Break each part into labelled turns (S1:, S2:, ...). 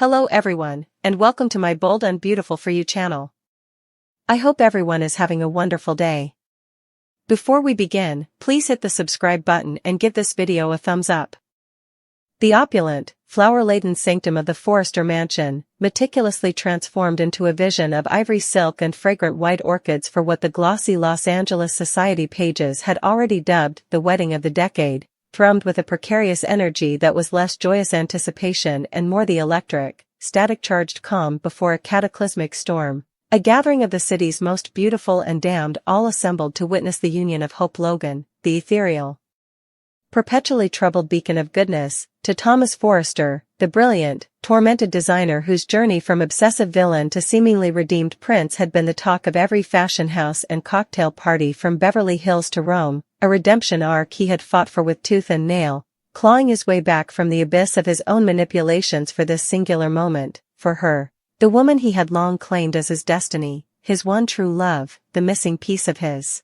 S1: Hello everyone, and welcome to my Bold and Beautiful for You channel. I hope everyone is having a wonderful day. Before we begin, please hit the subscribe button and give this video a thumbs up. The opulent, flower-laden sanctum of the Forrester mansion, meticulously transformed into a vision of ivory silk and fragrant white orchids for what the glossy Los Angeles society pages had already dubbed the wedding of the decade, thrummed with a precarious energy that was less joyous anticipation and more the electric, static-charged calm before a cataclysmic storm. A gathering of the city's most beautiful and damned all assembled to witness the union of Hope Logan, the ethereal, perpetually troubled beacon of goodness, to Thomas Forrester, the brilliant, tormented designer whose journey from obsessive villain to seemingly redeemed prince had been the talk of every fashion house and cocktail party from Beverly Hills to Rome, a redemption arc he had fought for with tooth and nail, clawing his way back from the abyss of his own manipulations for this singular moment, for her, the woman he had long claimed as his destiny, his one true love, the missing piece of his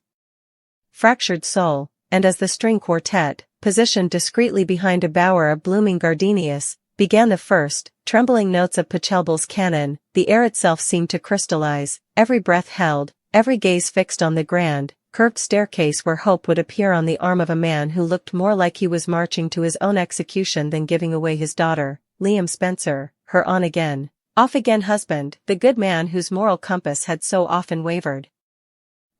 S1: fractured soul, and as the string quartet, positioned discreetly behind a bower of blooming gardenias, began the first, trembling notes of Pachelbel's canon. The air itself seemed to crystallize, every breath held, every gaze fixed on the grand, curved staircase where hope would appear on the arm of a man who looked more like he was marching to his own execution than giving away his daughter, Liam Spencer, her on-again, off-again husband, the good man whose moral compass had so often wavered.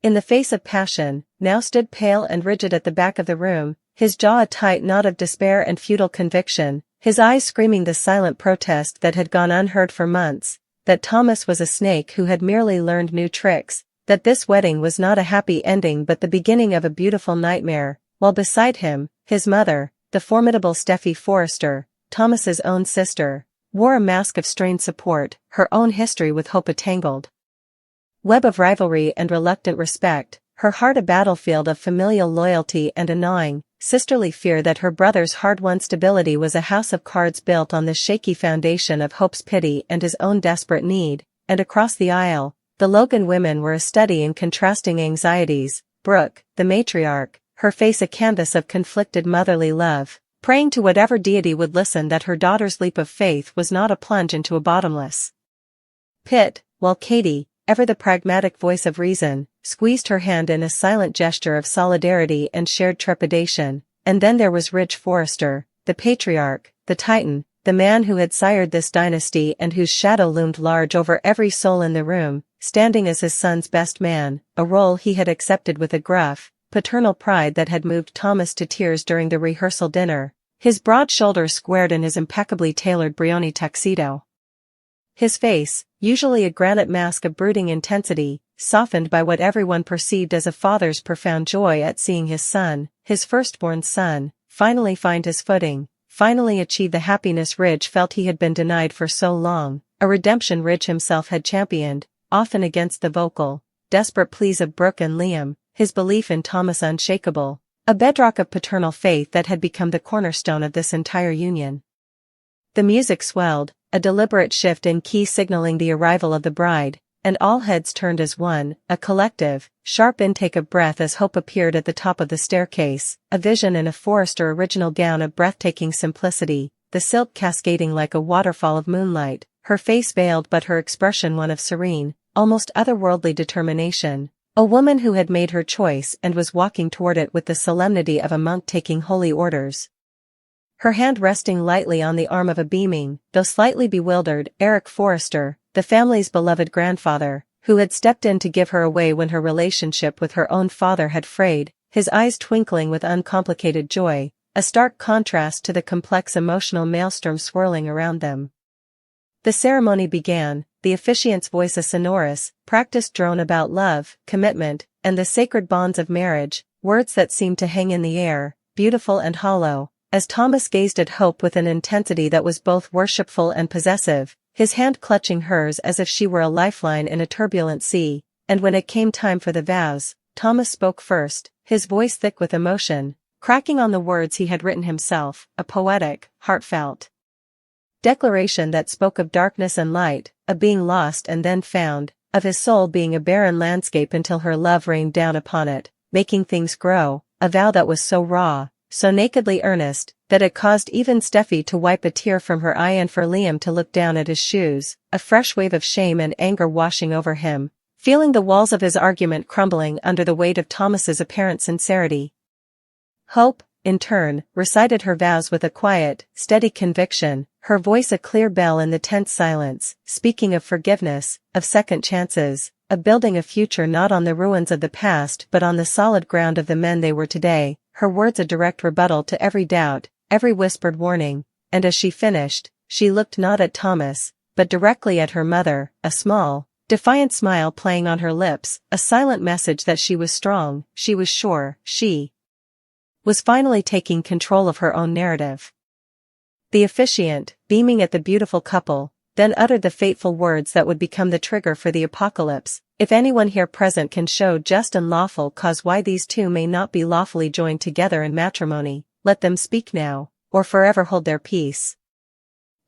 S1: In the face of passion, now stood pale and rigid at the back of the room, his jaw a tight knot of despair and futile conviction, his eyes screaming the silent protest that had gone unheard for months, that Thomas was a snake who had merely learned new tricks, that this wedding was not a happy ending but the beginning of a beautiful nightmare, while beside him, his mother, the formidable Steffi Forrester, Thomas's own sister, wore a mask of strained support, her own history with hope a tangled web of rivalry and reluctant respect, her heart a battlefield of familial loyalty and a gnawing, sisterly fear that her brother's hard-won stability was a house of cards built on the shaky foundation of Hope's pity and his own desperate need. And across the aisle, the Logan women were a study in contrasting anxieties. Brooke, the matriarch, her face a canvas of conflicted motherly love, praying to whatever deity would listen that her daughter's leap of faith was not a plunge into a bottomless pit, while Katie, ever the pragmatic voice of reason, squeezed her hand in a silent gesture of solidarity and shared trepidation. And then there was Ridge Forrester, the patriarch, the titan, the man who had sired this dynasty and whose shadow loomed large over every soul in the room, standing as his son's best man, a role he had accepted with a gruff, paternal pride that had moved Thomas to tears during the rehearsal dinner, his broad shoulders squared in his impeccably tailored Brioni tuxedo. His face, usually a granite mask of brooding intensity, softened by what everyone perceived as a father's profound joy at seeing his son, his firstborn son, finally find his footing, finally achieve the happiness Ridge felt he had been denied for so long, a redemption Ridge himself had championed, often against the vocal, desperate pleas of Brooke and Liam, his belief in Thomas unshakable, a bedrock of paternal faith that had become the cornerstone of this entire union. The music swelled, a deliberate shift in key signaling the arrival of the bride, and all heads turned as one, a collective, sharp intake of breath as Hope appeared at the top of the staircase, a vision in a Forrester original gown of breathtaking simplicity, the silk cascading like a waterfall of moonlight, her face veiled but her expression one of serene, almost otherworldly determination, a woman who had made her choice and was walking toward it with the solemnity of a monk taking holy orders. Her hand resting lightly on the arm of a beaming, though slightly bewildered, Eric Forrester, the family's beloved grandfather, who had stepped in to give her away when her relationship with her own father had frayed, his eyes twinkling with uncomplicated joy, a stark contrast to the complex emotional maelstrom swirling around them. The ceremony began, the officiant's voice a sonorous, practiced drone about love, commitment, and the sacred bonds of marriage, words that seemed to hang in the air, beautiful and hollow, as Thomas gazed at Hope with an intensity that was both worshipful and possessive, his hand clutching hers as if she were a lifeline in a turbulent sea. And when it came time for the vows, Thomas spoke first, his voice thick with emotion, cracking on the words he had written himself, a poetic, heartfelt declaration that spoke of darkness and light, of being lost and then found, of his soul being a barren landscape until her love rained down upon it, making things grow, a vow that was so raw, so nakedly earnest, that it caused even Steffi to wipe a tear from her eye and for Liam to look down at his shoes, a fresh wave of shame and anger washing over him, feeling the walls of his argument crumbling under the weight of Thomas's apparent sincerity. Hope, in turn, recited her vows with a quiet, steady conviction, her voice a clear bell in the tense silence, speaking of forgiveness, of second chances, of building a future not on the ruins of the past but on the solid ground of the men they were today, her words a direct rebuttal to every doubt, every whispered warning, and as she finished, she looked not at Thomas, but directly at her mother, a small, defiant smile playing on her lips, a silent message that she was strong, she was sure, she was finally taking control of her own narrative. The officiant, beaming at the beautiful couple, then uttered the fateful words that would become the trigger for the apocalypse. If anyone here present can show just and lawful cause why these two may not be lawfully joined together in matrimony, let them speak now, or forever hold their peace.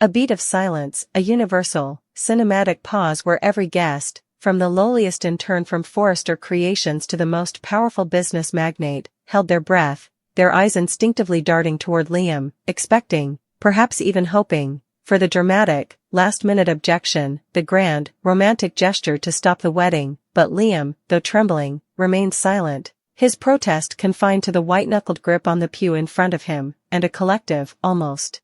S1: A beat of silence, a universal, cinematic pause where every guest, from the lowliest intern from Forrester Creations to the most powerful business magnate, held their breath, their eyes instinctively darting toward Liam, expecting, perhaps even hoping, for the dramatic, last-minute objection, the grand, romantic gesture to stop the wedding, but Liam, though trembling, remained silent, his protest confined to the white-knuckled grip on the pew in front of him, and a collective, almost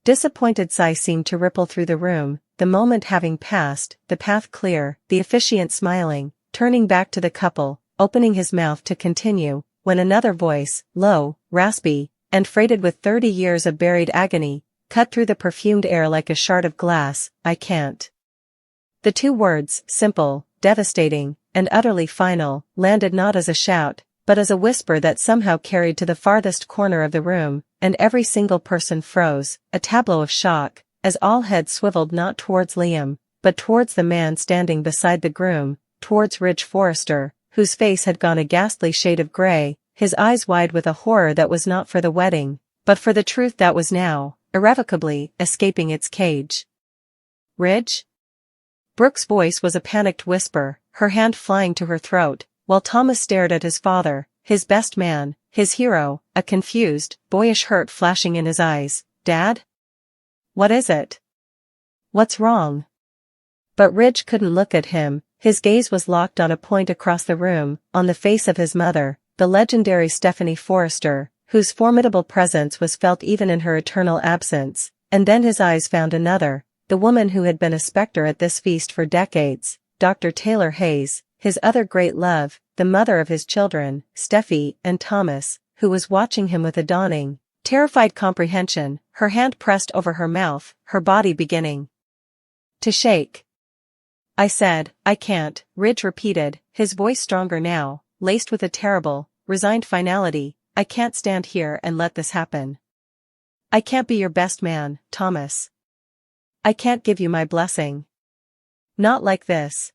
S1: disappointed sigh seemed to ripple through the room, the moment having passed, the path clear, the officiant smiling, turning back to the couple, opening his mouth to continue, when another voice, low, raspy, and freighted with 30 years of buried agony, cut through the perfumed air like a shard of glass, I can't. The two words, simple, devastating, and utterly final, landed not as a shout, but as a whisper that somehow carried to the farthest corner of the room, and every single person froze, a tableau of shock, as all heads swiveled not towards Liam, but towards the man standing beside the groom, towards Ridge Forrester, whose face had gone a ghastly shade of gray, his eyes wide with a horror that was not for the wedding, but for the truth that was now, irrevocably, escaping its cage. Ridge? Brooke's voice was a panicked whisper, her hand flying to her throat, while Thomas stared at his father, his best man, his hero, a confused, boyish hurt flashing in his eyes. Dad? What is it? What's wrong? But Ridge couldn't look at him, his gaze was locked on a point across the room, on the face of his mother, the legendary Stephanie Forrester, whose formidable presence was felt even in her eternal absence, and then his eyes found another, the woman who had been a specter at this feast for decades, Dr. Taylor Hayes, his other great love, the mother of his children, Steffi, and Thomas, who was watching him with a dawning, terrified comprehension, her hand pressed over her mouth, her body beginning to shake. I said, I can't, Ridge repeated, his voice stronger now, laced with a terrible, resigned finality, I can't stand here and let this happen. I can't be your best man, Thomas. I can't give you my blessing. Not like this.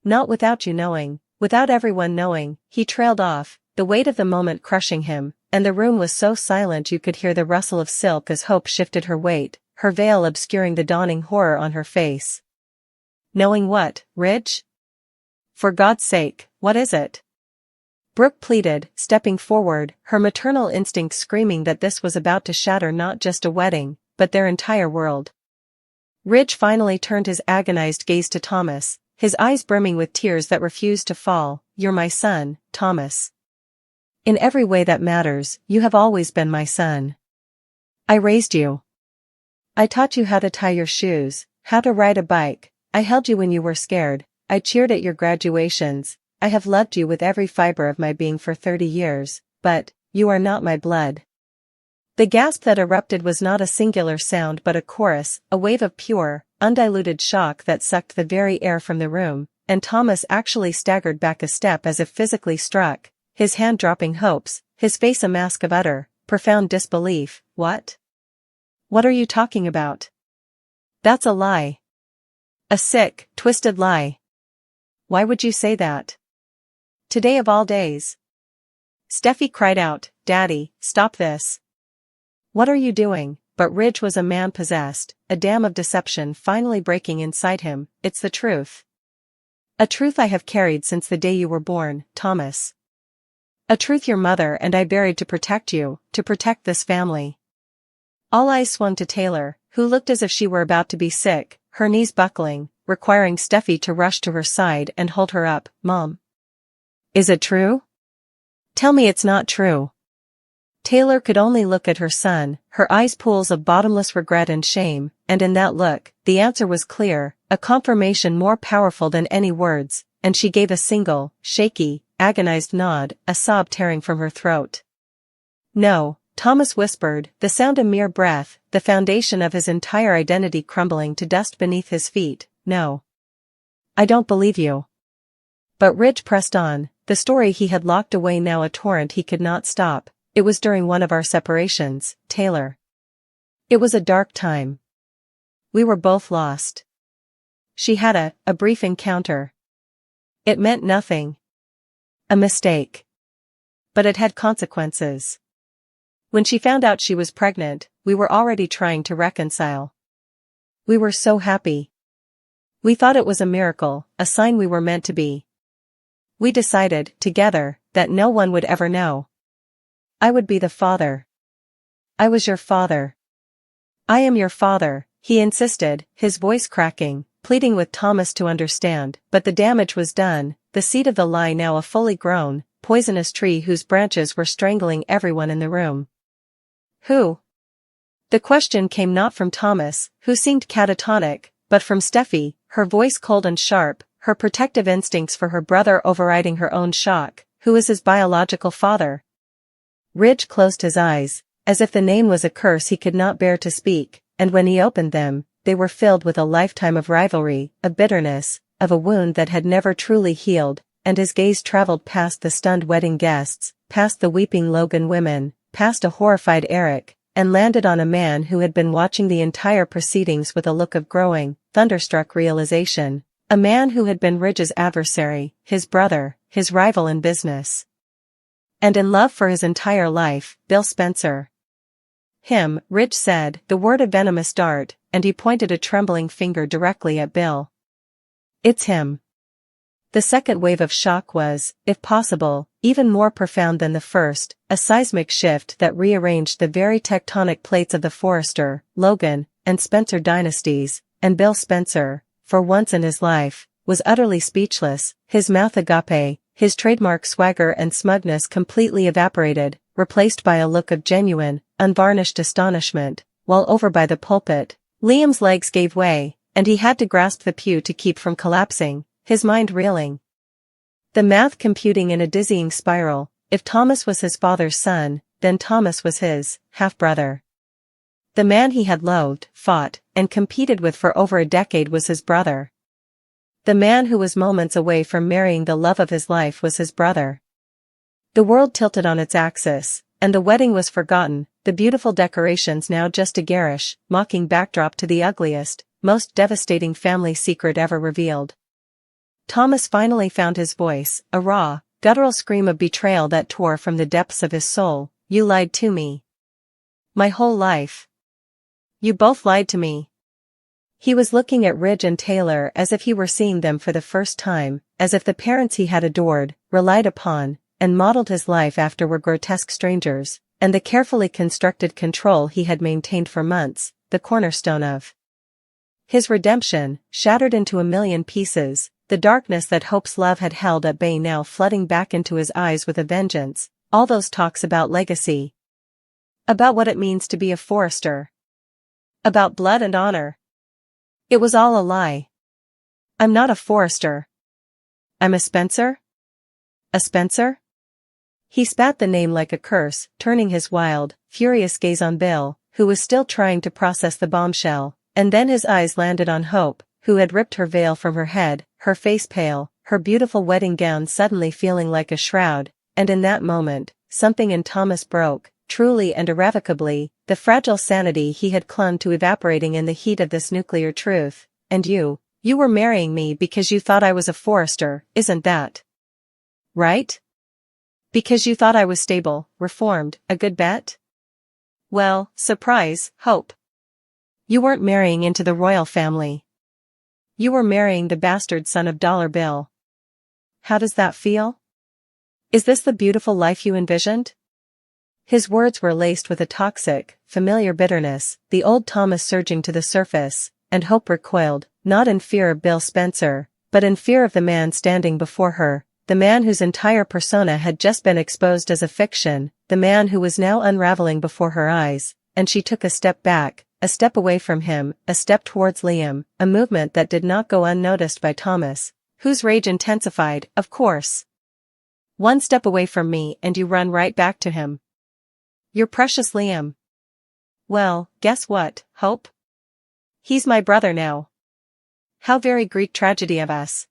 S1: Not without you knowing, without everyone knowing, he trailed off, the weight of the moment crushing him, and the room was so silent you could hear the rustle of silk as Hope shifted her weight, her veil obscuring the dawning horror on her face. Knowing what, Ridge? For God's sake, what is it? Brooke pleaded, stepping forward, her maternal instinct screaming that this was about to shatter not just a wedding, but their entire world. Ridge finally turned his agonized gaze to Thomas, his eyes brimming with tears that refused to fall. You're my son, Thomas. In every way that matters, you have always been my son. I raised you. I taught you how to tie your shoes, how to ride a bike, I held you when you were scared, I cheered at your graduations, I have loved you with every fiber of my being for 30 years, but, you are not my blood. The gasp that erupted was not a singular sound but a chorus, a wave of pure, undiluted shock that sucked the very air from the room, and Thomas actually staggered back a step as if physically struck, his hand dropping Hope's, his face a mask of utter, profound disbelief. What? What are you talking about? That's a lie. A sick, twisted lie. Why would you say that? Today of all days. Steffi cried out, Daddy, stop this. What are you doing? But Ridge was a man possessed, a dam of deception finally breaking inside him. It's the truth. A truth I have carried since the day you were born, Thomas. A truth your mother and I buried to protect you, to protect this family. All eyes swung to Taylor, who looked as if she were about to be sick, her knees buckling, requiring Steffi to rush to her side and hold her up. Mom. Is it true? Tell me it's not true. Taylor could only look at her son, her eyes pools of bottomless regret and shame, and in that look, the answer was clear, a confirmation more powerful than any words, and she gave a single, shaky, agonized nod, a sob tearing from her throat. No, Thomas whispered, the sound a mere breath, the foundation of his entire identity crumbling to dust beneath his feet. No. I don't believe you. But Ridge pressed on, the story he had locked away now a torrent he could not stop. It was during one of our separations, Taylor. It was a dark time. We were both lost. She had a brief encounter. It meant nothing. A mistake. But it had consequences. When she found out she was pregnant, we were already trying to reconcile. We were so happy. We thought it was a miracle, a sign we were meant to be. We decided, together, that no one would ever know. I would be the father. I was your father. I am your father, he insisted, his voice cracking, pleading with Thomas to understand, but the damage was done, the seed of the lie now a fully grown, poisonous tree whose branches were strangling everyone in the room. Who? The question came not from Thomas, who seemed catatonic, but from Steffi, her voice cold and sharp, her protective instincts for her brother overriding her own shock. Who is his biological father? Ridge closed his eyes, as if the name was a curse he could not bear to speak, and when he opened them, they were filled with a lifetime of rivalry, of bitterness, of a wound that had never truly healed, and his gaze traveled past the stunned wedding guests, past the weeping Logan women, past a horrified Eric, and landed on a man who had been watching the entire proceedings with a look of growing, thunderstruck realization, a man who had been Ridge's adversary, his brother, his rival in business. And in love for his entire life, Bill Spencer. Him, Ridge said, the word a venomous dart, and he pointed a trembling finger directly at Bill. It's him. The second wave of shock was, if possible, even more profound than the first, a seismic shift that rearranged the very tectonic plates of the Forrester, Logan, and Spencer dynasties, and Bill Spencer, for once in his life, was utterly speechless, his mouth agape, his trademark swagger and smugness completely evaporated, replaced by a look of genuine, unvarnished astonishment, while over by the pulpit, Liam's legs gave way, and he had to grasp the pew to keep from collapsing, his mind reeling. The math computing in a dizzying spiral, if Thomas was his father's son, then Thomas was his half-brother. The man he had loathed, fought, and competed with for over a decade was his brother. The man who was moments away from marrying the love of his life was his brother. The world tilted on its axis, and the wedding was forgotten, the beautiful decorations now just a garish, mocking backdrop to the ugliest, most devastating family secret ever revealed. Thomas finally found his voice, a raw, guttural scream of betrayal that tore from the depths of his soul. You lied to me. My whole life. You both lied to me. He was looking at Ridge and Taylor as if he were seeing them for the first time, as if the parents he had adored, relied upon, and modeled his life after were grotesque strangers, and the carefully constructed control he had maintained for months, the cornerstone of his redemption, shattered into a million pieces, the darkness that Hope's love had held at bay now flooding back into his eyes with a vengeance, all those talks about legacy. About what it means to be a Forrester. About blood and honor. It was all a lie. I'm not a Forrester. I'm a Spencer? A Spencer? He spat the name like a curse, turning his wild, furious gaze on Bill, who was still trying to process the bombshell, and then his eyes landed on Hope, who had ripped her veil from her head, her face pale, her beautiful wedding gown suddenly feeling like a shroud, and in that moment, something in Thomas broke, truly and irrevocably, the fragile sanity he had clung to evaporating in the heat of this nuclear truth. And you were marrying me because you thought I was a Forrester, isn't that right? Because you thought I was stable, reformed, a good bet? Well, surprise, Hope. You weren't marrying into the royal family. You were marrying the bastard son of Dollar Bill. How does that feel? Is this the beautiful life you envisioned? His words were laced with a toxic, familiar bitterness, the old Thomas surging to the surface, and Hope recoiled, not in fear of Bill Spencer, but in fear of the man standing before her, the man whose entire persona had just been exposed as a fiction, the man who was now unraveling before her eyes, and she took a step back, a step away from him, a step towards Liam, a movement that did not go unnoticed by Thomas, whose rage intensified, of course. One step away from me and you run right back to him. Your precious Liam. Well, guess what, Hope? He's my brother now. How very Greek tragedy of us.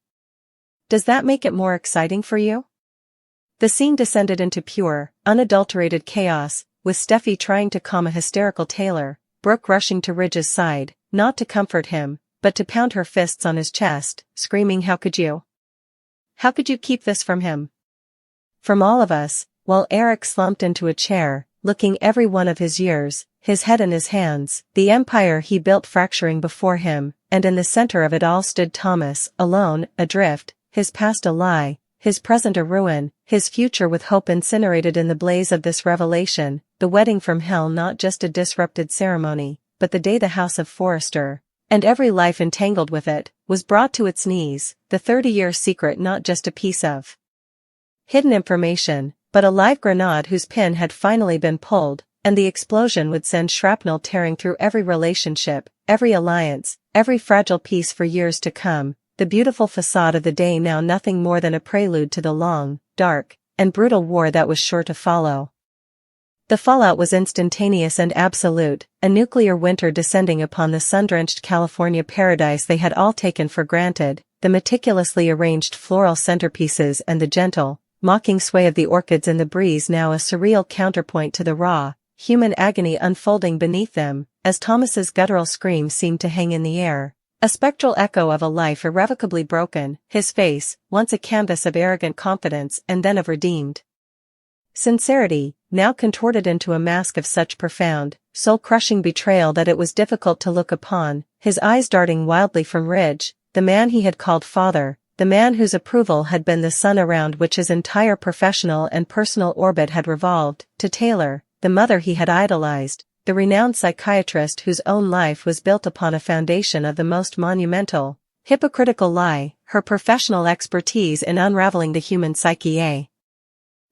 S1: Does that make it more exciting for you? The scene descended into pure, unadulterated chaos, with Steffi trying to calm a hysterical Taylor, Brooke rushing to Ridge's side, not to comfort him, but to pound her fists on his chest, screaming, "How could you? How could you keep this from him?" From all of us, while Eric slumped into a chair, looking every one of his years, his head in his hands, the empire he built fracturing before him, and in the center of it all stood Thomas, alone, adrift, his past a lie, his present a ruin, his future with hope incinerated in the blaze of this revelation, the wedding from hell not just a disrupted ceremony, but the day the House of Forrester, and every life entangled with it, was brought to its knees, the 30-year secret not just a piece of hidden information, but a live grenade whose pin had finally been pulled, and the explosion would send shrapnel tearing through every relationship, every alliance, every fragile piece for years to come, the beautiful facade of the day now nothing more than a prelude to the long, dark, and brutal war that was sure to follow. The fallout was instantaneous and absolute, a nuclear winter descending upon the sun-drenched California paradise they had all taken for granted, the meticulously arranged floral centerpieces and the gentle, mocking sway of the orchids in the breeze now a surreal counterpoint to the raw, human agony unfolding beneath them, as Thomas's guttural scream seemed to hang in the air, a spectral echo of a life irrevocably broken, his face, once a canvas of arrogant confidence and then of redeemed sincerity, now contorted into a mask of such profound, soul-crushing betrayal that it was difficult to look upon, his eyes darting wildly from Ridge, the man he had called father, the man whose approval had been the sun around which his entire professional and personal orbit had revolved, to Taylor, the mother he had idolized, the renowned psychiatrist whose own life was built upon a foundation of the most monumental, hypocritical lie, her professional expertise in unraveling the human psyche, a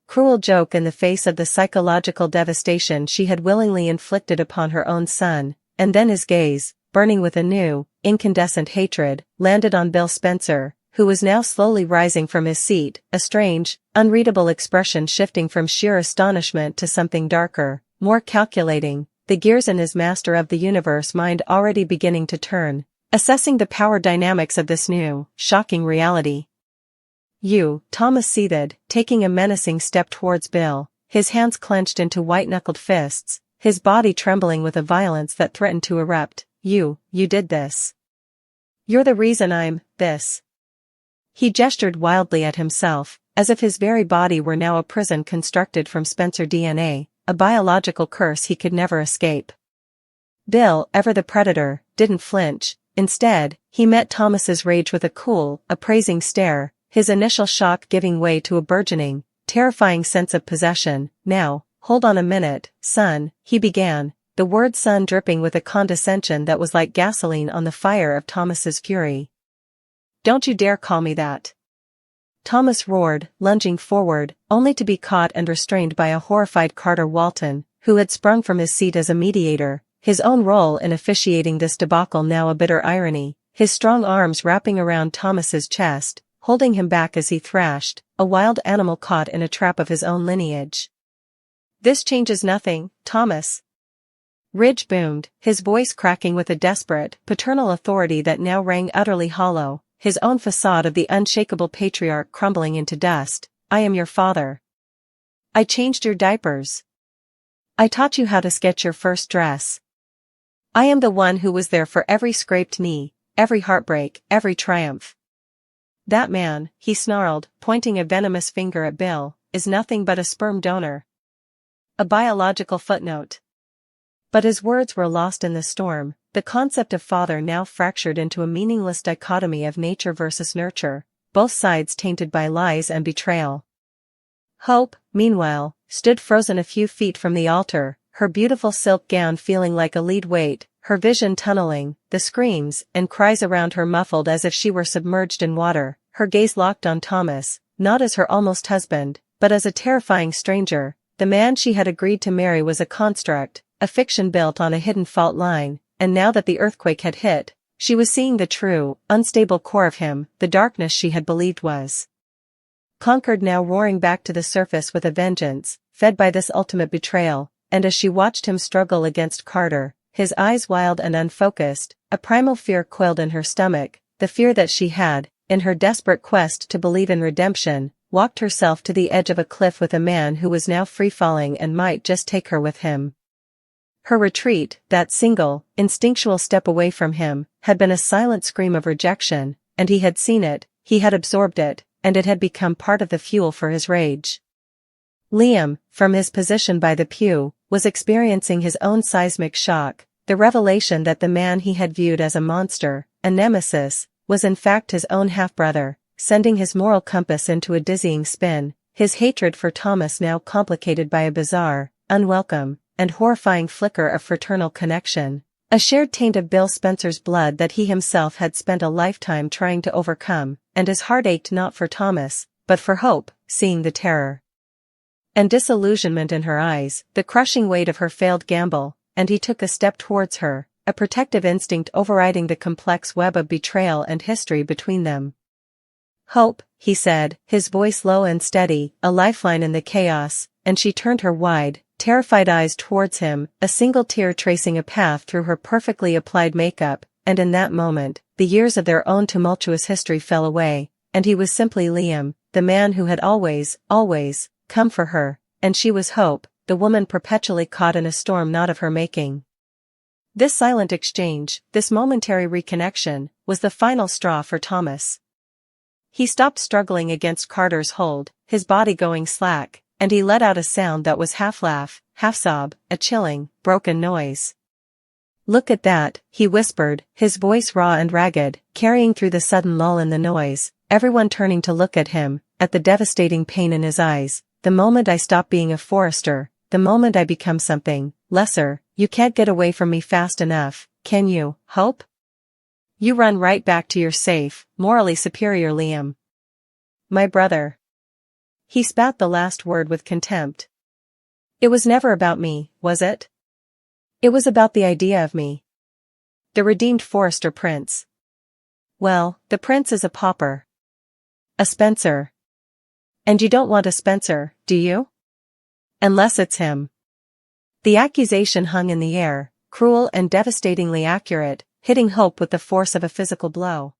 S1: cruel joke in the face of the psychological devastation she had willingly inflicted upon her own son, and then his gaze, burning with a new, incandescent hatred, landed on Bill Spencer, who was now slowly rising from his seat, a strange, unreadable expression shifting from sheer astonishment to something darker, more calculating, the gears in his master of the universe mind already beginning to turn, assessing the power dynamics of this new, shocking reality. "You," Thomas seethed, taking a menacing step towards Bill, his hands clenched into white-knuckled fists, his body trembling with a violence that threatened to erupt. You did this. You're the reason I'm this." He gestured wildly at himself, as if his very body were now a prison constructed from Spencer DNA, a biological curse he could never escape. Bill, ever the predator, didn't flinch. Instead, he met Thomas's rage with a cool, appraising stare, his initial shock giving way to a burgeoning, terrifying sense of possession. "Now, hold on a minute, son," he began, the word son dripping with a condescension that was like gasoline on the fire of Thomas's fury. "Don't you dare call me that." Thomas roared, lunging forward, only to be caught and restrained by a horrified Carter Walton, who had sprung from his seat as a mediator, his own role in officiating this debacle now a bitter irony, his strong arms wrapping around Thomas's chest, holding him back as he thrashed, a wild animal caught in a trap of his own lineage. "This changes nothing, Thomas." Ridge boomed, his voice cracking with a desperate, paternal authority that now rang utterly hollow, his own facade of the unshakable patriarch crumbling into dust. "I am your father. I changed your diapers. I taught you how to sketch your first dress. I am the one who was there for every scraped knee, every heartbreak, every triumph. That man," he snarled, pointing a venomous finger at Bill, "is nothing but a sperm donor. A biological footnote." But his words were lost in the storm, the concept of father now fractured into a meaningless dichotomy of nature versus nurture, both sides tainted by lies and betrayal. Hope, meanwhile, stood frozen a few feet from the altar, her beautiful silk gown feeling like a lead weight, her vision tunneling, the screams and cries around her muffled as if she were submerged in water, her gaze locked on Thomas, not as her almost husband, but as a terrifying stranger. The man she had agreed to marry was a construct, a fiction built on a hidden fault line, and now that the earthquake had hit, she was seeing the true, unstable core of him, the darkness she had believed was conquered now roaring back to the surface with a vengeance, fed by this ultimate betrayal, and as she watched him struggle against Carter, his eyes wild and unfocused, a primal fear quailed in her stomach, the fear that she had, in her desperate quest to believe in redemption, walked herself to the edge of a cliff with a man who was now free-falling and might just take her with him. Her retreat, that single, instinctual step away from him, had been a silent scream of rejection, and he had seen it, he had absorbed it, and it had become part of the fuel for his rage. Liam, from his position by the pew, was experiencing his own seismic shock, the revelation that the man he had viewed as a monster, a nemesis, was in fact his own half-brother, sending his moral compass into a dizzying spin, his hatred for Thomas now complicated by a bizarre, unwelcome, and horrifying flicker of fraternal connection, a shared taint of Bill Spencer's blood that he himself had spent a lifetime trying to overcome, and his heart ached not for Thomas, but for Hope, seeing the terror and disillusionment in her eyes, the crushing weight of her failed gamble, and he took a step towards her, a protective instinct overriding the complex web of betrayal and history between them. "Hope," he said, his voice low and steady, a lifeline in the chaos, and she turned her wide, terrified eyes towards him, a single tear tracing a path through her perfectly applied makeup, and in that moment, the years of their own tumultuous history fell away, and he was simply Liam, the man who had always, come for her, and she was Hope, the woman perpetually caught in a storm not of her making. This silent exchange, this momentary reconnection, was the final straw for Thomas. He stopped struggling against Carter's hold, his body going slack, and he let out a sound that was half laugh, half sob, a chilling, broken noise. "Look at that," he whispered, his voice raw and ragged, carrying through the sudden lull in the noise, everyone turning to look at him, at the devastating pain in his eyes. "The moment I stop being a forester, the moment I become something lesser, you can't get away from me fast enough, can you, Hope? You run right back to your safe, morally superior Liam. My brother." He spat the last word with contempt. "It was never about me, was it? It was about the idea of me. The redeemed forester prince. Well, the prince is a pauper. A Spencer. And you don't want a Spencer, do you? Unless it's him." The accusation hung in the air, cruel and devastatingly accurate, hitting Hope with the force of a physical blow.